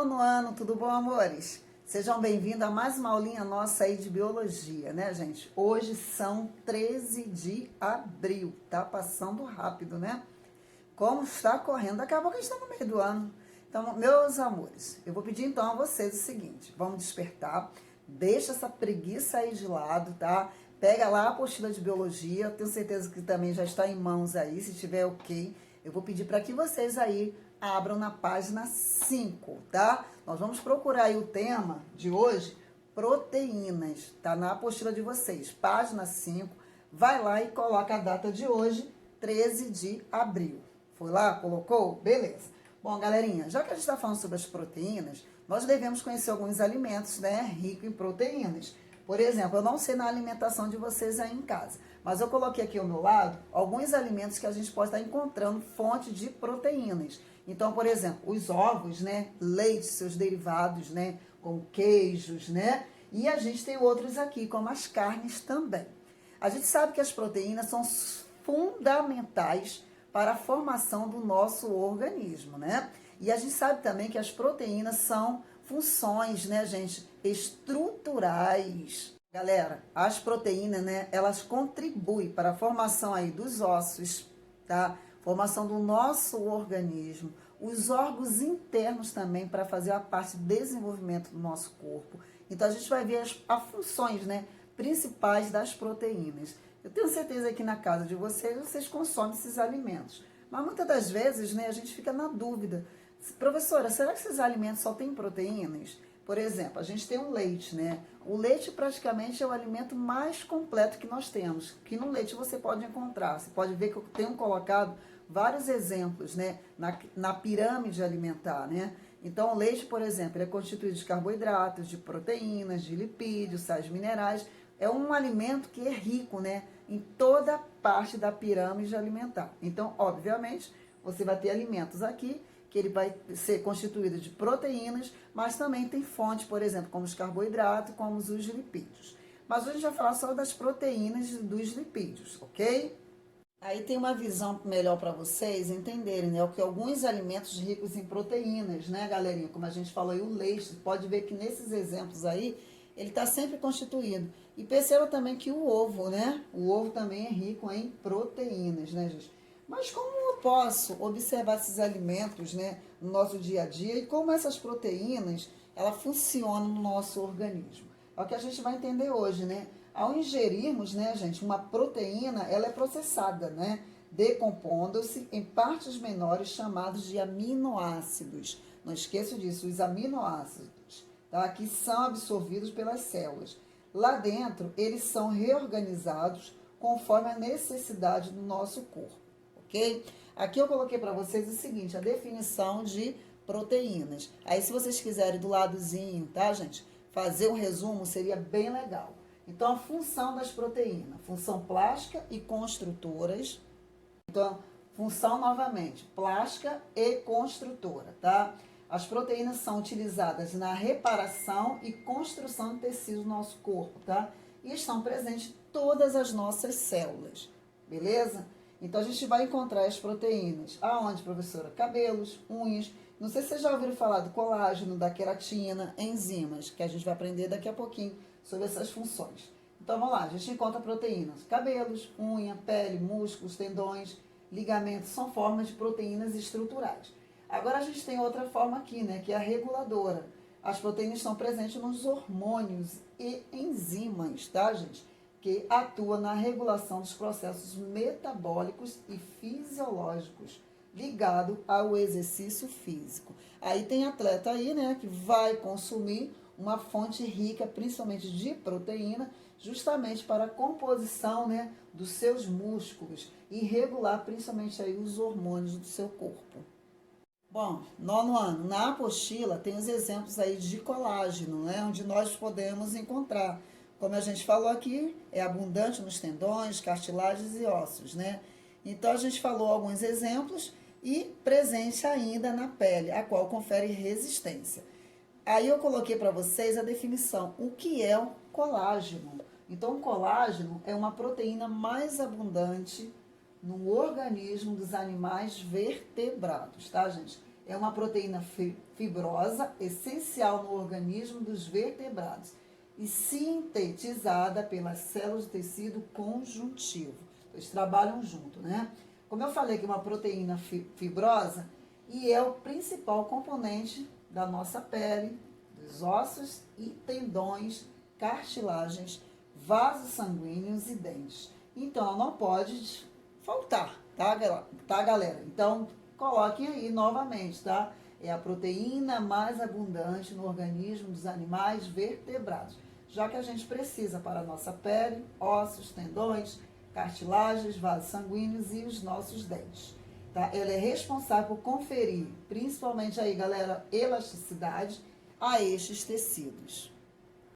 nono ano, tudo bom, amores? Sejam bem-vindos a mais uma aulinha nossa aí de biologia, né, gente? Hoje são 13 de abril, tá passando rápido, né? Como está correndo, daqui a pouco a gente está no meio do ano. Então, meus amores, eu vou pedir então a vocês o seguinte, vamos despertar, deixa essa preguiça aí de lado, tá? Pega lá a apostila de biologia, eu tenho certeza que também já está em mãos aí, se tiver ok, eu vou pedir para que vocês aí abram na página 5, tá? Nós vamos procurar aí o tema de hoje, proteínas, tá na apostila de vocês, página 5, vai lá e coloca a data de hoje, 13 de abril. Foi lá, colocou? Beleza. Bom, galerinha, já que a gente está falando sobre as proteínas, nós devemos conhecer alguns alimentos, né, ricos em proteínas. Por exemplo, eu não sei na alimentação de vocês aí em casa, mas eu coloquei aqui ao meu lado alguns alimentos que a gente pode estar encontrando fonte de proteínas. Então, por exemplo, os ovos, né, leite, seus derivados, né, como queijos, né, e a gente tem outros aqui, como as carnes também. A gente sabe que as proteínas são fundamentais para a formação do nosso organismo, né? E a gente sabe também que as proteínas são funções, né, gente, estruturais. Galera, as proteínas, né, elas contribuem para a formação aí dos ossos, tá? Formação do nosso organismo, os órgãos internos também para fazer a parte de desenvolvimento do nosso corpo. Então a gente vai ver as funções, né, principais das proteínas. Eu tenho certeza que na casa de vocês consomem esses alimentos. Mas muitas das vezes, né, a gente fica na dúvida. Professora, será que esses alimentos só têm proteínas? Por exemplo, a gente tem o leite, né? O leite praticamente é o alimento mais completo que nós temos. Que no leite você pode encontrar. Você pode ver que eu tenho colocado vários exemplos, né, na pirâmide alimentar, né? Então, o leite, por exemplo, ele é constituído de carboidratos, de proteínas, de lipídios, sais minerais. É um alimento que é rico, né, em toda parte da pirâmide alimentar. Então, obviamente, você vai ter alimentos aqui que ele vai ser constituído de proteínas, mas também tem fontes, por exemplo, como os carboidratos, como os lipídios. Mas hoje a gente vai falar só das proteínas e dos lipídios, ok? Aí tem uma visão melhor para vocês entenderem, né? O que alguns alimentos ricos em proteínas, né, galerinha? Como a gente falou aí, o leite, pode ver que nesses exemplos aí, ele está sempre constituído. E perceba também que o ovo, né? O ovo também é rico em proteínas, né, gente? Mas como eu posso observar esses alimentos, né, no nosso dia a dia e como essas proteínas, ela funcionam no nosso organismo? É o que a gente vai entender hoje, né? Ao ingerirmos, né, gente, uma proteína, ela é processada, né, decompondo-se em partes menores chamadas de aminoácidos. Não esqueça disso, os aminoácidos, tá, que são absorvidos pelas células. Lá dentro, eles são reorganizados conforme a necessidade do nosso corpo, ok? Aqui eu coloquei para vocês o seguinte, a definição de proteínas. Aí, se vocês quiserem do ladozinho, tá, gente, fazer um resumo, seria bem legal. Então, a função das proteínas, função plástica e construtoras. Então, função novamente, plástica e construtora, tá? As proteínas são utilizadas na reparação e construção de tecidos do nosso corpo, tá? E estão presentes em todas as nossas células, beleza? Então, a gente vai encontrar as proteínas. Aonde, professora? Cabelos, unhas. Não sei se vocês já ouviram falar do colágeno, da queratina, enzimas, que a gente vai aprender daqui a pouquinho sobre essas funções. Então, vamos lá. A gente encontra proteínas. Cabelos, unha, pele, músculos, tendões, ligamentos. São formas de proteínas estruturais. Agora, a gente tem outra forma aqui, né? Que é a reguladora. As proteínas estão presentes nos hormônios e enzimas, tá, gente? Que atua na regulação dos processos metabólicos e fisiológicos ligado ao exercício físico. Aí tem atleta aí, né, que vai consumir uma fonte rica, principalmente de proteína, justamente para a composição, né, dos seus músculos e regular principalmente aí os hormônios do seu corpo. Bom, nono ano, na apostila tem os exemplos aí de colágeno, né, onde nós podemos encontrar. Como a gente falou aqui, é abundante nos tendões, cartilagens e ossos, né? Então, a gente falou alguns exemplos e presente ainda na pele, a qual confere resistência. Aí eu coloquei para vocês a definição, o que é o colágeno. Então, o colágeno é uma proteína mais abundante no organismo dos animais vertebrados, tá, gente? É uma proteína fibrosa, essencial no organismo dos vertebrados e sintetizada pelas células do tecido conjuntivo. Eles trabalham junto, né? Como eu falei que é uma proteína fibrosa e é o principal componente da nossa pele, dos ossos e tendões, cartilagens, vasos sanguíneos e dentes. Então, não pode faltar, tá, galera? Então, coloquem aí novamente, tá? É a proteína mais abundante no organismo dos animais vertebrados, já que a gente precisa para a nossa pele, ossos, tendões, cartilagens, vasos sanguíneos e os nossos dentes. Tá? Ela é responsável por conferir, principalmente aí, galera, elasticidade a estes tecidos.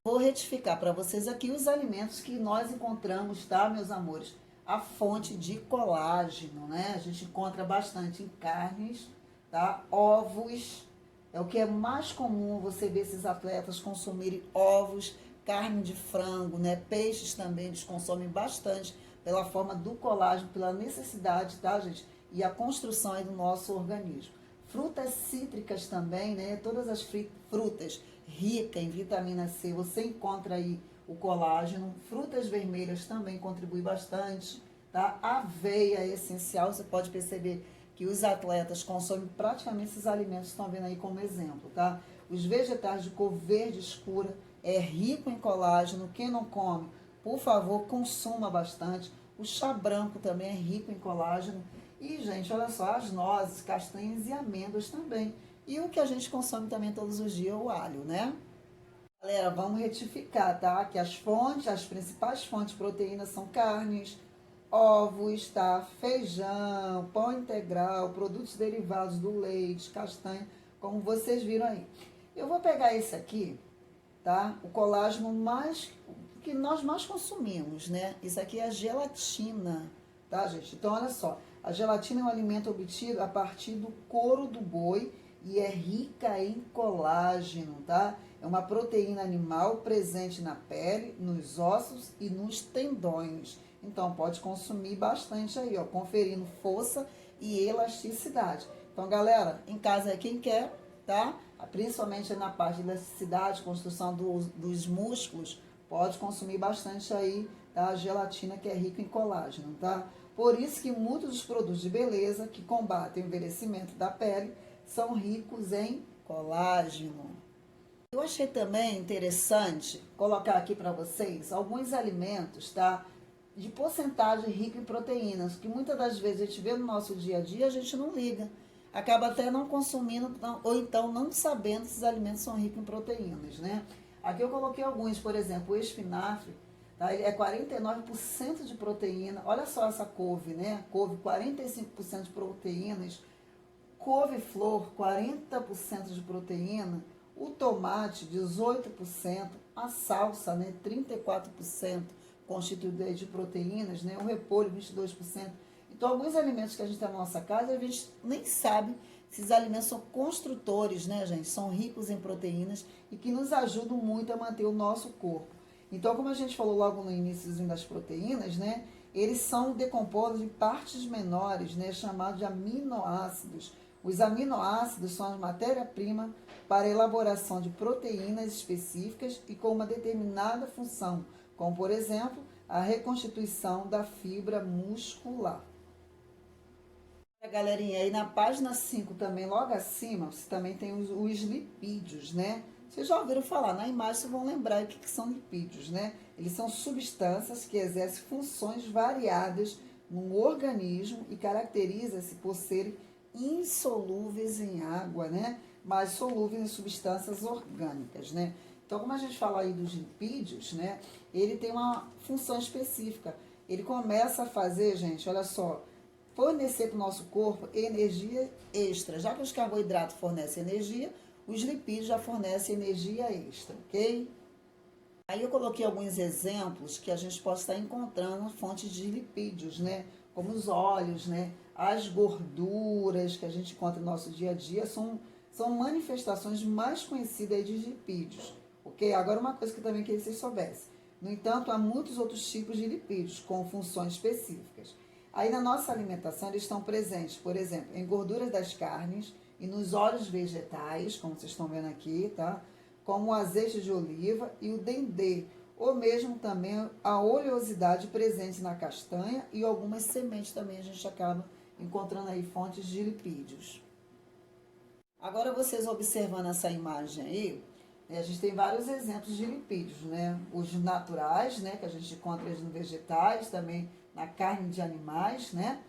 Vou retificar para vocês aqui os alimentos que nós encontramos, tá, meus amores? A fonte de colágeno, né? A gente encontra bastante em carnes, tá? Ovos, é o que é mais comum você ver esses atletas consumirem ovos, carne de frango, né? Peixes também eles consomem bastante pela forma do colágeno, pela necessidade, tá, gente? E a construção aí do nosso organismo. Frutas cítricas também, né? Todas as frutas ricas em vitamina C, você encontra aí o colágeno. Frutas vermelhas também contribuem bastante, tá? Aveia é essencial, você pode perceber que os atletas consomem praticamente esses alimentos, estão vendo aí como exemplo, tá? Os vegetais de cor verde escura é rico em colágeno. Quem não come, por favor, consuma bastante. O chá branco também é rico em colágeno. E, gente, olha só, as nozes, castanhas e amêndoas também. E o que a gente consome também todos os dias é o alho, né? Galera, vamos retificar, tá? Que as principais fontes de proteína são carnes, ovos, tá? Feijão, pão integral, produtos derivados do leite, castanha, como vocês viram aí. Eu vou pegar esse aqui, tá? O colágeno mais que nós mais consumimos, né? Isso aqui é a gelatina, tá, gente? Então, olha só, a gelatina é um alimento obtido a partir do couro do boi e é rica em colágeno, tá? É uma proteína animal presente na pele, nos ossos e nos tendões. Então, pode consumir bastante aí, ó, conferindo força e elasticidade. Então, galera, em casa é quem quer, tá? Principalmente na parte de elasticidade, construção dos músculos, pode consumir bastante aí, tá? A gelatina, que é rica em colágeno, tá? Por isso que muitos dos produtos de beleza que combatem o envelhecimento da pele são ricos em colágeno. Eu achei também interessante colocar aqui para vocês alguns alimentos, tá? De porcentagem rica em proteínas, que muitas das vezes a gente vê no nosso dia a dia, a gente não liga. Acaba até não consumindo, ou então não sabendo se esses alimentos são ricos em proteínas, né? Aqui eu coloquei alguns, por exemplo, o espinafre, tá? Ele é 49% de proteína. Olha só essa couve, né? Couve, 45% de proteínas. Couve-flor, 40% de proteína. O tomate, 18%. A salsa, né? 34% constituída de proteínas, né? O repolho, 22%. Então, alguns alimentos que a gente tem na nossa casa, a gente nem sabe se esses alimentos são construtores, né, gente? São ricos em proteínas e que nos ajudam muito a manter o nosso corpo. Então, como a gente falou logo no início das proteínas, né? Eles são decompostos em partes menores, né? Chamados de aminoácidos. Os aminoácidos são a matéria-prima para a elaboração de proteínas específicas e com uma determinada função, como, por exemplo, a reconstituição da fibra muscular. Galerinha, aí na página 5 também, logo acima, você também tem os lipídios, né? Vocês já ouviram falar, na imagem vocês vão lembrar o que são lipídios, né? Eles são substâncias que exercem funções variadas no organismo e caracterizam-se por serem insolúveis em água, né? Mas solúveis em substâncias orgânicas, né? Então, como a gente fala aí dos lipídios, né? Ele tem uma função específica. Ele começa a fazer, gente, olha só, fornecer para o nosso corpo energia extra. Já que os carboidratos fornecem energia, os lipídios já fornecem energia extra, ok? Aí eu coloquei alguns exemplos que a gente pode estar encontrando fontes de lipídios, né? Como os óleos, né? As gorduras que a gente encontra no nosso dia a dia são manifestações mais conhecidas de lipídios, ok? Agora, uma coisa que também queria que vocês soubessem. No entanto, há muitos outros tipos de lipídios com funções específicas. Aí na nossa alimentação eles estão presentes, por exemplo, em gorduras das carnes, e nos óleos vegetais, como vocês estão vendo aqui, tá? Como o azeite de oliva e o dendê, ou mesmo também a oleosidade presente na castanha e algumas sementes também a gente acaba encontrando aí fontes de lipídios. Agora vocês observando essa imagem aí, a gente tem vários exemplos de lipídios, né? Os naturais, né, que a gente encontra nos vegetais, também na carne de animais, né?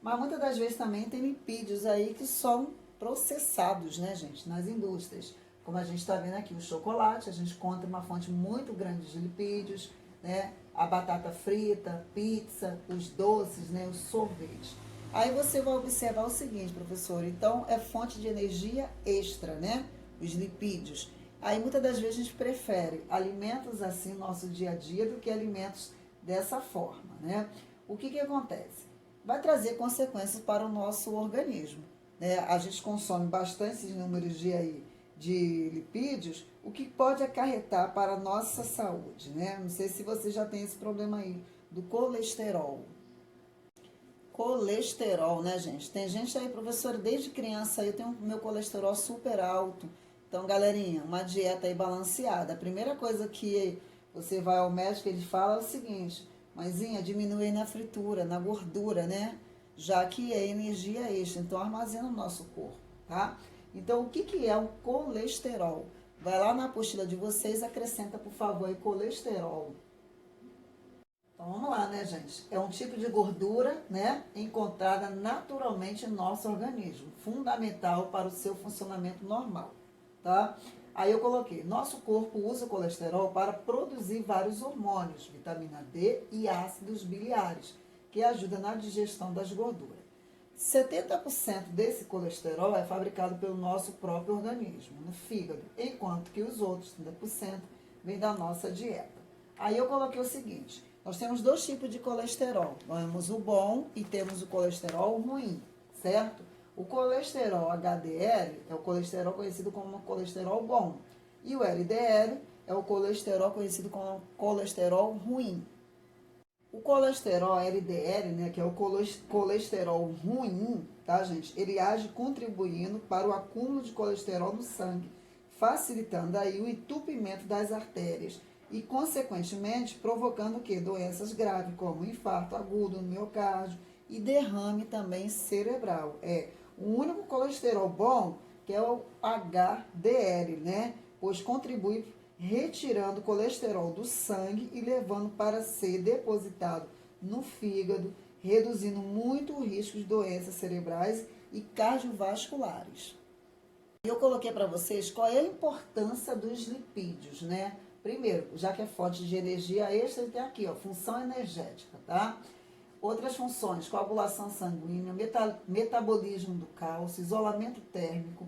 Mas muitas das vezes também tem lipídios aí que são processados, né, gente, nas indústrias. Como a gente está vendo aqui, o chocolate, a gente encontra uma fonte muito grande de lipídios, né? A batata frita, pizza, os doces, né? Os sorvetes. Aí você vai observar o seguinte, professor, então é fonte de energia extra, né? Os lipídios. Aí muitas das vezes a gente prefere alimentos assim no nosso dia a dia do que alimentos dessa forma, né? O que que acontece? Vai trazer consequências para o nosso organismo, né? A gente consome bastantes números de lipídios, o que pode acarretar para a nossa saúde, né? Não sei se você já tem esse problema aí do colesterol. Colesterol, né, gente? Tem gente aí, professora, desde criança aí eu tenho meu colesterol super alto. Então, galerinha, uma dieta aí balanceada. A primeira coisa que você vai ao médico, ele fala é o seguinte: mãezinha, diminui aí na fritura, na gordura, né? Já que é energia extra, então armazena no nosso corpo, tá? Então, o que que é o colesterol? Vai lá na apostila de vocês, acrescenta, por favor, aí colesterol. Então vamos lá, né, gente? É um tipo de gordura, né, encontrada naturalmente em nosso organismo, fundamental para o seu funcionamento normal, tá? Aí eu coloquei, nosso corpo usa o colesterol para produzir vários hormônios, vitamina D e ácidos biliares, que ajudam na digestão das gorduras. 70% desse colesterol é fabricado pelo nosso próprio organismo, no fígado, enquanto que os outros 30% vêm da nossa dieta. Aí eu coloquei o seguinte: nós temos dois tipos de colesterol. Nós temos o bom e temos o colesterol ruim, certo? O colesterol HDL é o colesterol conhecido como colesterol bom. E o LDL é o colesterol conhecido como colesterol ruim. O colesterol LDL, né, que é o colesterol ruim, tá, gente? Ele age contribuindo para o acúmulo de colesterol no sangue, facilitando aí o entupimento das artérias e, consequentemente, provocando o quê? Doenças graves, como infarto agudo no miocárdio e derrame também cerebral. É o único colesterol bom que é o HDL, né? Pois contribui retirando o colesterol do sangue e levando para ser depositado no fígado, reduzindo muito o risco de doenças cerebrais e cardiovasculares. Eu coloquei para vocês qual é a importância dos lipídios, né? Primeiro, já que é fonte de energia extra, tem aqui, ó, função energética, tá? Outras funções, coagulação sanguínea, metabolismo do cálcio, isolamento térmico,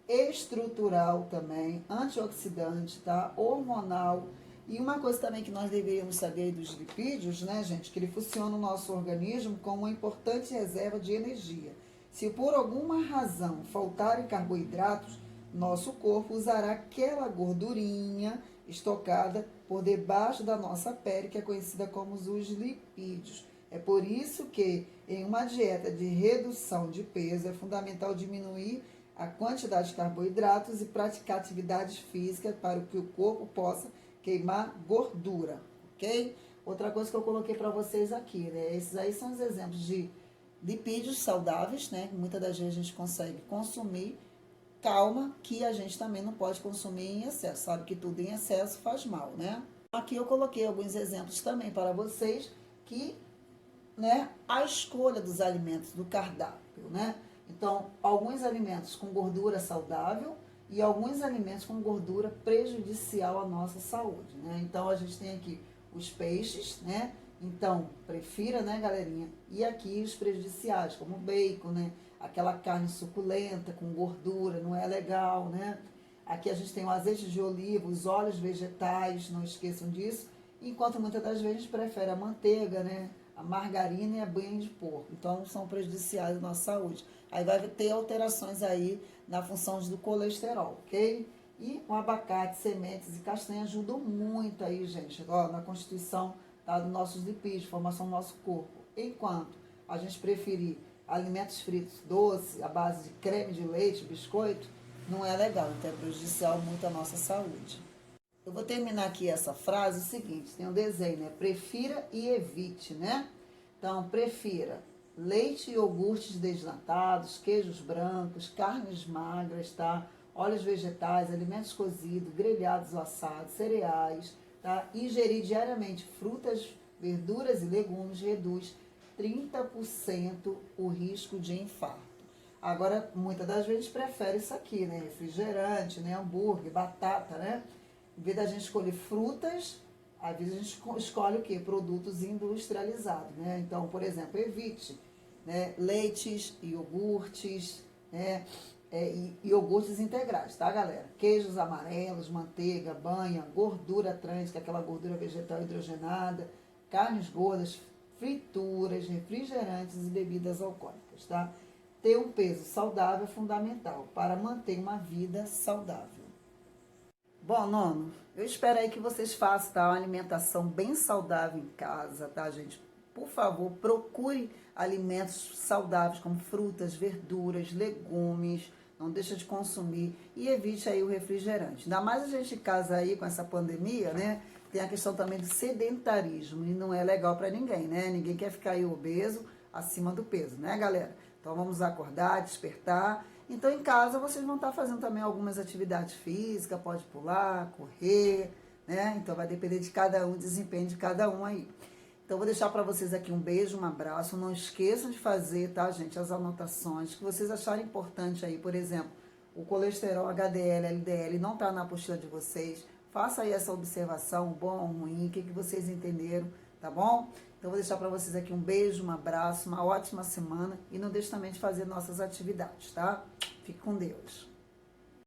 estrutural também, antioxidante, tá? Hormonal. E uma coisa também que nós deveríamos saber dos lipídios, né, gente, que ele funciona no nosso organismo como uma importante reserva de energia. Se por alguma razão faltarem carboidratos, nosso corpo usará aquela gordurinha estocada por debaixo da nossa pele, que é conhecida como os lipídios. É por isso que em uma dieta de redução de peso é fundamental diminuir a quantidade de carboidratos e praticar atividades físicas para que o corpo possa queimar gordura, ok? Outra coisa que eu coloquei para vocês aqui, né? Esses aí são os exemplos de lipídios saudáveis, né? Que muitas das vezes a gente consegue consumir. Calma, que a gente também não pode consumir em excesso. Sabe que tudo em excesso faz mal, né? Aqui eu coloquei alguns exemplos também para vocês que, né, a escolha dos alimentos do cardápio, né? Então, alguns alimentos com gordura saudável e alguns alimentos com gordura prejudicial à nossa saúde, né? Então, a gente tem aqui os peixes, né? Então, prefira, né, galerinha? E aqui os prejudiciais, como o bacon, né? Aquela carne suculenta com gordura, não é legal, né? Aqui a gente tem o azeite de oliva, os óleos vegetais, não esqueçam disso. Enquanto muitas das vezes a gente prefere a manteiga, né? A margarina e a banha de porco. Então, são prejudiciais à nossa saúde. Aí vai ter alterações aí na função do colesterol, ok? E o abacate, sementes e castanha ajudam muito aí, gente, ó, na constituição, tá, dos nossos lipídios, formação do nosso corpo. Enquanto a gente preferir alimentos fritos, doce, à base de creme de leite, biscoito, não é legal, então é prejudicial muito à nossa saúde. Eu vou terminar aqui essa frase, o seguinte, tem um desenho, né? Prefira e evite, né? Então, prefira leite e iogurtes desnatados, queijos brancos, carnes magras, tá? Óleos vegetais, alimentos cozidos, grelhados ou assados, cereais, tá? Ingerir diariamente frutas, verduras e legumes reduz 30% o risco de infarto. Agora, muitas das vezes prefere isso aqui, né? Refrigerante, né? Hambúrguer, batata, né? Em vez da gente escolher frutas, às vezes a gente escolhe o quê? Produtos industrializados, né? Então, por exemplo, evite, né? Leites, iogurtes, né? E iogurtes integrais, tá, galera? Queijos amarelos, manteiga, banha, gordura trans, que é aquela gordura vegetal hidrogenada, carnes gordas, frituras, refrigerantes e bebidas alcoólicas, tá? Ter um peso saudável é fundamental para manter uma vida saudável. Bom, nono, eu espero aí que vocês façam, tá, uma alimentação bem saudável em casa, tá, gente? Por favor, procure alimentos saudáveis como frutas, verduras, legumes, não deixa de consumir e evite aí o refrigerante. Ainda mais a gente em casa aí com essa pandemia, né? Tem a questão também do sedentarismo e não é legal para ninguém, né? Ninguém quer ficar aí obeso, acima do peso, né, galera? Então vamos acordar, despertar. Então em casa vocês vão estar fazendo também algumas atividades físicas, pode pular, correr, né? Então vai depender de cada um, desempenho de cada um aí. Então vou deixar para vocês aqui um beijo, um abraço. Não esqueçam de fazer, tá, gente, as anotações que vocês acharem importante aí. Por exemplo, o colesterol HDL, LDL não está na apostila de vocês. Faça aí essa observação, bom ou ruim, o que vocês entenderam, tá bom? Então, vou deixar para vocês aqui um beijo, um abraço, uma ótima semana e não deixe também de fazer nossas atividades, tá? Fique com Deus.